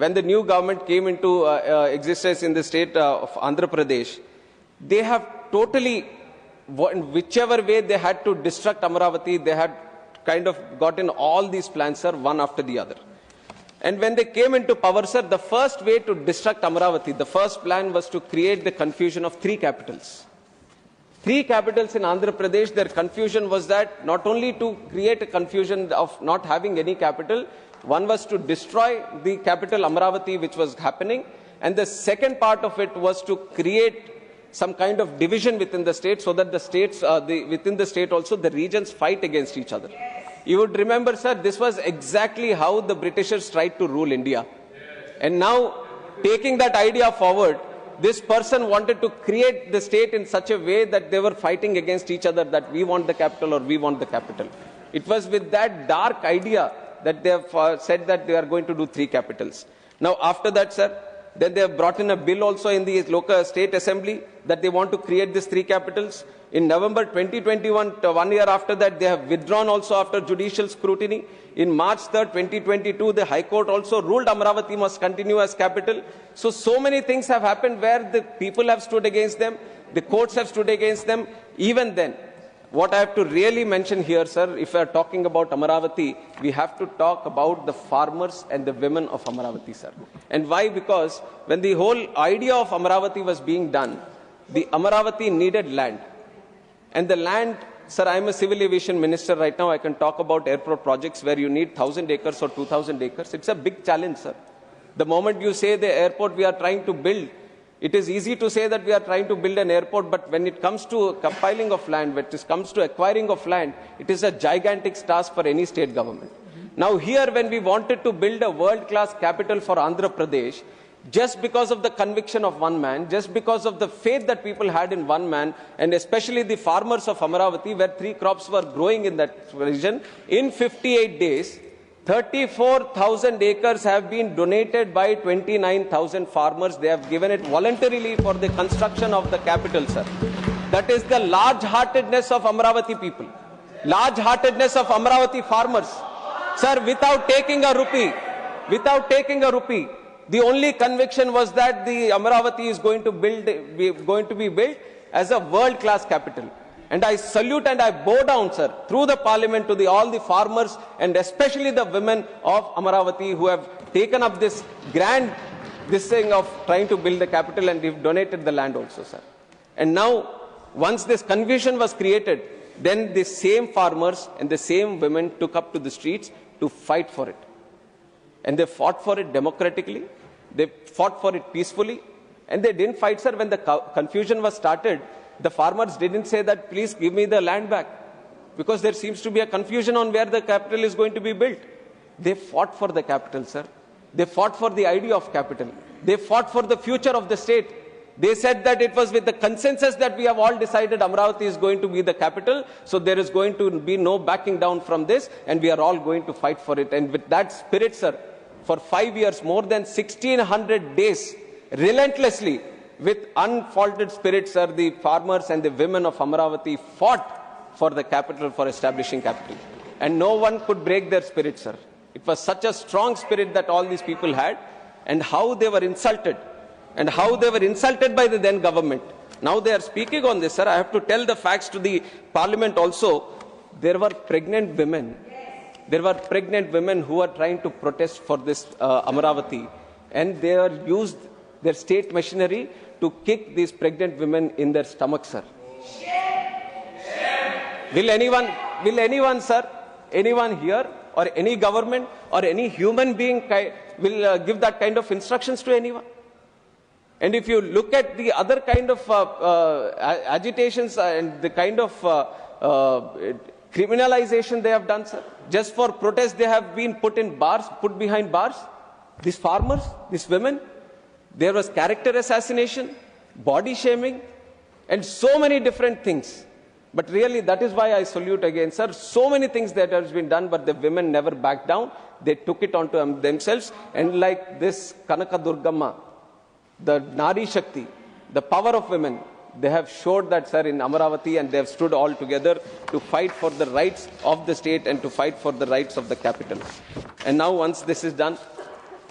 when the new government came into existence in the state of Andhra Pradesh, they have totally, in whichever way they had to destruct Amaravati, they had kind of gotten all these plans, sir, one after the other. And when they came into power, sir, the first way to destruct Amaravati, the first plan was to create the confusion of 3 capitals. 3 capitals in Andhra Pradesh, their confusion was that not only to create a confusion of not having any capital, one was to destroy the capital Amaravati, which was happening, and the second part of it was to create some kind of division within the state so that the states, within the state also, the regions fight against each other. You would remember, sir, this was exactly how the Britishers tried to rule India. And now, taking that idea forward, this person wanted to create the state in such a way that they were fighting against each other, that we want the capital or we want the capital. It was with that dark idea that they have said that they are going to do 3 capitals. Now, after that, sir, then they have brought in a bill also in the local state assembly that they want to create these 3 capitals. In November 2021, 1 year after that, they have withdrawn also after judicial scrutiny. In March 3rd, 2022, the High Court also ruled Amaravati must continue as capital. So many things have happened where the people have stood against them, the courts have stood against them. Even then, what I have to really mention here, sir, if we are talking about Amaravati, we have to talk about the farmers and the women of Amaravati, sir. And why? Because when the whole idea of Amaravati was being done, the Amaravati needed land. And the land, sir, I am a civil aviation minister right now. I can talk about airport projects where you need 1,000 acres or 2,000 acres. It's a big challenge, sir. The moment you say the airport we are trying to build, it is easy to say that we are trying to build an airport, but when it comes to compiling of land, when it comes to acquiring of land, it is a gigantic task for any state government. Now here, when we wanted to build a world-class capital for Andhra Pradesh, just because of the conviction of one man, just because of the faith that people had in one man, and especially the farmers of Amaravati, where 3 crops were growing in that region, in 58 days, 34,000 acres have been donated by 29,000 farmers. They have given it voluntarily for the construction of the capital, sir. That is the large-heartedness of Amaravati people. Large-heartedness of Amaravati farmers. Sir, without taking a rupee, the only conviction was that the Amaravati is going to be built as a world-class capital. And I salute and I bow down, sir, through the parliament to all the farmers and especially the women of Amaravati who have taken up this grand thing of trying to build the capital, and they've donated the land also, sir. And now, once this confusion was created, then the same farmers and the same women took up to the streets to fight for it. And they fought for it democratically, they fought for it peacefully, and they didn't fight, sir, when the confusion was started. The farmers didn't say that, please give me the land back, because there seems to be a confusion on where the capital is going to be built. They fought for the capital, sir. They fought for the idea of capital. They fought for the future of the state. They said that it was with the consensus that we have all decided Amaravati is going to be the capital, so there is going to be no backing down from this, and we are all going to fight for it. And with that spirit, sir, for 5 years, more than 1,600 days, relentlessly, with unfaltered spirit, sir, the farmers and the women of Amaravati fought for the capital, for establishing capital. And no one could break their spirit, sir. It was such a strong spirit that all these people had, and how they were insulted, and how they were insulted by the then government. Now they are speaking on this, sir. I have to tell the facts to the parliament also. There were pregnant women. There were pregnant women who are trying to protest for this Amaravati, and they are used their state machinery to kick these pregnant women in their stomach, sir. Will anyone, sir, anyone here, or any government, or any human being will give that kind of instructions to anyone? And if you look at the other kind of agitations and the kind of criminalization they have done, sir, just for protest they have been put behind bars. These farmers, these women, there was character assassination, body shaming, and so many different things. But really, that is why I salute again, sir. So many things that has been done, but the women never backed down. They took it onto themselves. And like this Kanaka Durgamma, the Nari Shakti, the power of women, they have showed that, sir, in Amaravati, and they have stood all together to fight for the rights of the state and to fight for the rights of the capital. And now, once this is done,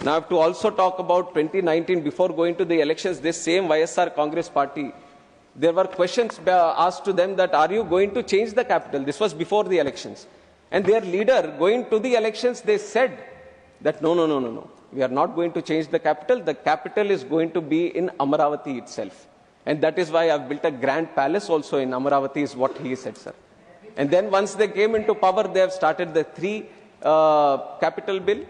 Now I have to also talk about 2019. Before going to the elections, this same YSR Congress party, there were questions asked to them that, are you going to change the capital? This was before the elections. And their leader, going to the elections, they said that no. We are not going to change the capital. The capital is going to be in Amaravati itself. And that is why I have built a grand palace also in Amaravati, is what he said, sir. And then once they came into power, they have started the 3 capital bill.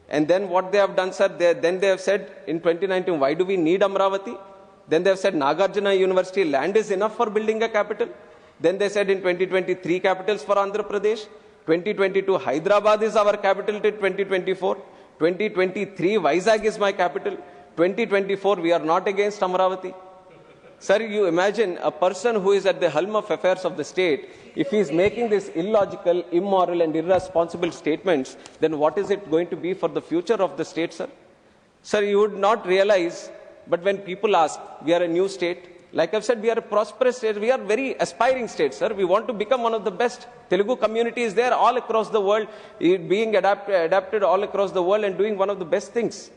And then what they have done, sir, then they have said in 2019, why do we need Amaravati? Then they have said Nagarjuna University land is enough for building a capital. Then they said in 2023 capitals for Andhra Pradesh. 2022 Hyderabad is our capital till 2024. 2023 Vizag is my capital. 2024 we are not against Amaravati. Sir, you imagine a person who is at the helm of affairs of the state, if he is making these illogical, immoral and irresponsible statements, then what is it going to be for the future of the state, sir? Sir, you would not realize, but when people ask, we are a new state, like I've said, we are a prosperous state, we are very aspiring state, sir. We want to become one of the best. Telugu community is there all across the world, being adapted all across the world and doing one of the best things.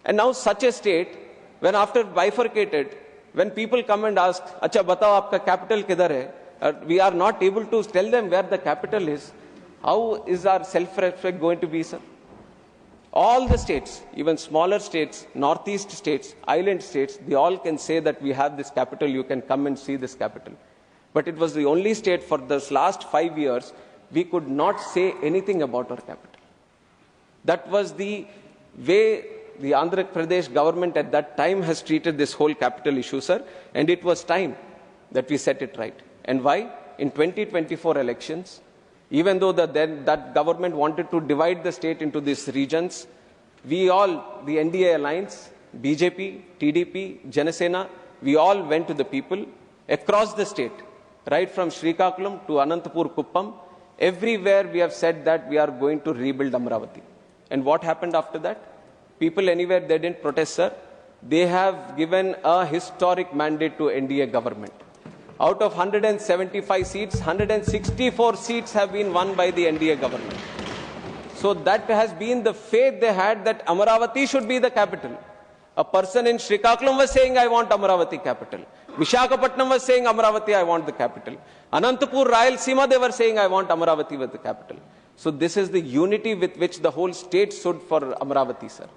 And now such a state, when after bifurcated, when people come and ask, Acha, batao, aapka capital kidhar hai? We are not able to tell them where the capital is. How is our self-respect going to be, sir? All the states, even smaller states, northeast states, island states, they all can say that we have this capital, you can come and see this capital. But it was the only state for this last 5 years, we could not say anything about our capital. That was the way the Andhra Pradesh government at that time has treated this whole capital issue, sir. And it was time that we set it right. And why? In 2024 elections, even though that government wanted to divide the state into these regions, we all, the NDA alliance, BJP, TDP, Janasena, we all went to the people across the state, right from Srikakulam to Anantapur Kuppam. Everywhere we have said that we are going to rebuild Amaravati. And what happened after that? People anywhere, they didn't protest, sir. They have given a historic mandate to NDA government. Out of 175 seats, 164 seats have been won by the NDA government. So that has been the faith they had that Amaravati should be the capital. A person in Srikakulam was saying, I want Amaravati capital. Visakhapatnam was saying, Amaravati, I want the capital. Anantapur, Rayalaseema, they were saying, I want Amaravati with the capital. So this is the unity with which the whole state stood for Amaravati, sir.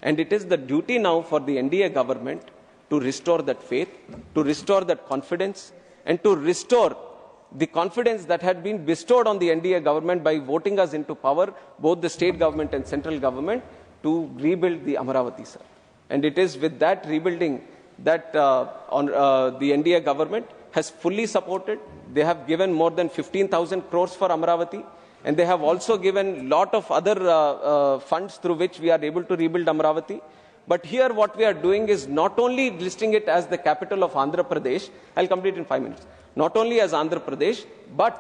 And it is the duty now for the NDA government to restore that faith, to restore that confidence, and to restore the confidence that had been bestowed on the NDA government by voting us into power, both the state government and central government, to rebuild the Amaravati, sir. And it is with that rebuilding that the NDA government has fully supported. They have given more than 15,000 crores for Amaravati. And they have also given lot of other funds through which we are able to rebuild Amaravati. But here what we are doing is not only listing it as the capital of Andhra Pradesh, I'll complete in 5 minutes, not only as Andhra Pradesh, but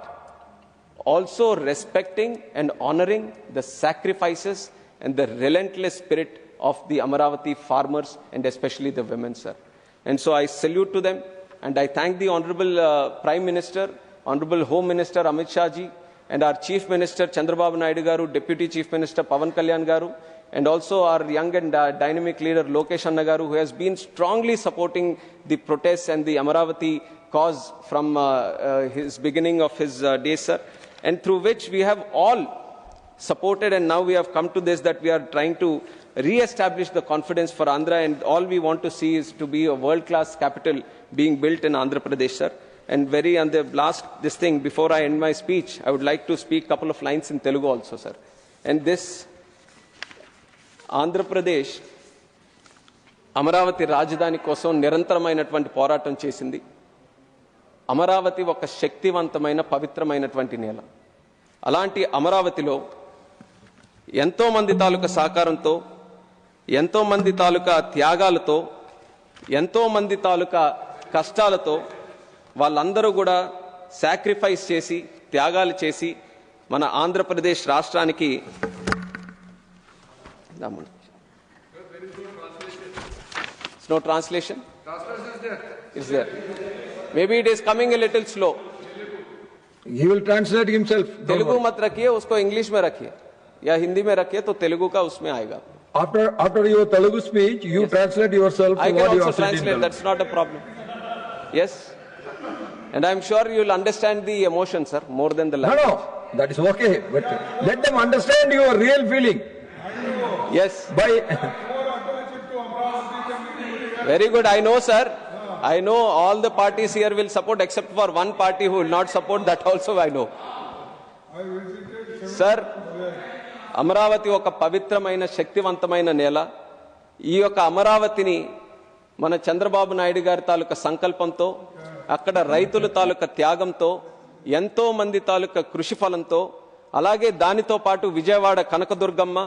also respecting and honoring the sacrifices and the relentless spirit of the Amaravati farmers and especially the women, sir. And so I salute to them and I thank the Honorable Prime Minister, Honorable Home Minister Amit Shah ji, and our Chief Minister Chandrababu Naidu garu, Deputy Chief Minister Pavan Kalyan garu, and also our young and dynamic leader Lokesh Anna garu, who has been strongly supporting the protests and the Amaravati cause from his beginning of his days, sir, and through which we have all supported, and now we have come to this that we are trying to re-establish the confidence for Andhra, and all we want to see is to be a world-class capital being built in Andhra Pradesh, sir. And on the last, this thing, before I end my speech, I would like to speak a couple of lines in Telugu also, sir. And this, Andhra Pradesh, Amaravati Rajdhani kosam nirantaramainatvanti పోరాటం చేసింది. అమరావతి ఒక శక్తివంతమైన పవిత్రమైనటువంటి నేల. అలాంటి అమరావతిలో ఎంతో మంది తాలూకా సహకారంతో, ఎంతో మంది తాలూకా త్యాగాలతో, ఎంతో మంది తాలూకా కష్టాలతో వాళ్ళందరూ కూడా సాక్రిఫైస్ చేసి, త్యాగాలు చేసి మన ఆంధ్రప్రదేశ్ రాష్ట్రానికి no translation? Is there? Maybe it is coming a little slow. He will translate himself. Telugu मत रखिए, उसको इंग्लिश में रखिए या हिंदी में रखिए तो तेलुगु का उसमें आएगा. After your Telugu speech, you translate yourself I to can what you also have said in translate, Telugu. that's not a problem. Yes. And I'm sure you'll understand the emotion, sir, more than the language. No, that is okay. But let them understand your real feeling. Yes. By Very good. I know, sir. I know all the parties here will support except for one party who will not support. That also I know. Sir, Amaravati ఒక పవిత్రమైన శక్తివంతమైన నేల. ఈ యొక్క అమరావతిని మన చంద్రబాబు నాయుడు గారి తాలూకా సంకల్పంతో, అక్కడ రైతుల తాలూకా త్యాగంతో, ఎంతో మంది తాలూకా కృషి ఫలంతో, అలాగే దానితో పాటు విజయవాడ కనకదుర్గమ్మ,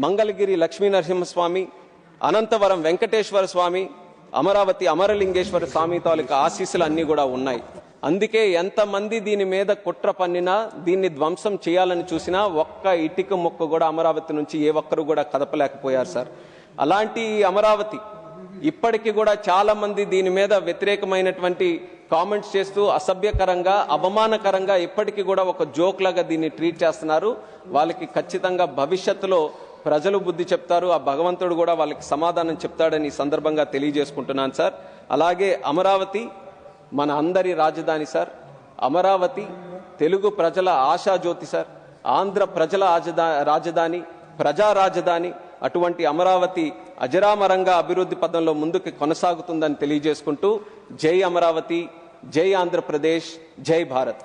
మంగళగిరి లక్ష్మీనరసింహస్వామి, అనంతవరం వెంకటేశ్వర స్వామి, అమరావతి అమరలింగేశ్వర స్వామి తాలూకా ఆశీస్సులు అన్నీ కూడా ఉన్నాయి. అందుకే ఎంతమంది దీని మీద కుట్ర పన్నినా, దీన్ని ధ్వంసం చేయాలని చూసినా ఒక్క ఇటుక మొక్క కూడా అమరావతి నుంచి ఏ ఒక్కరు కూడా కదపలేకపోయారు సార్. అలాంటి అమరావతి ఇప్పటికీ కూడా చాలా మంది దీని మీద వ్యతిరేకమైనటువంటి కామెంట్స్ చేస్తూ అసభ్యకరంగా, అవమానకరంగా ఇప్పటికీ కూడా ఒక జోక్ లాగా దీన్ని ట్రీట్ చేస్తున్నారు. వాళ్ళకి ఖచ్చితంగా భవిష్యత్తులో ప్రజలు బుద్ధి చెప్తారు. ఆ భగవంతుడు కూడా వాళ్ళకి సమాధానం చెప్తాడని ఈ సందర్భంగా తెలియజేసుకుంటున్నాను సార్. అలాగే అమరావతి మన అందరి రాజధాని సార్. అమరావతి తెలుగు ప్రజల ఆశాజ్యోతి సార్. ఆంధ్ర ప్రజల రాజధాని, ప్రజా రాజధాని. అటువంటి అమరావతి అజరామరంగా అభివృద్ధి పదంలో ముందుకు కొనసాగుతుందని తెలియజేసుకుంటూ జై అమరావతి, జై ఆంధ్రప్రదేశ్, జై భారత్.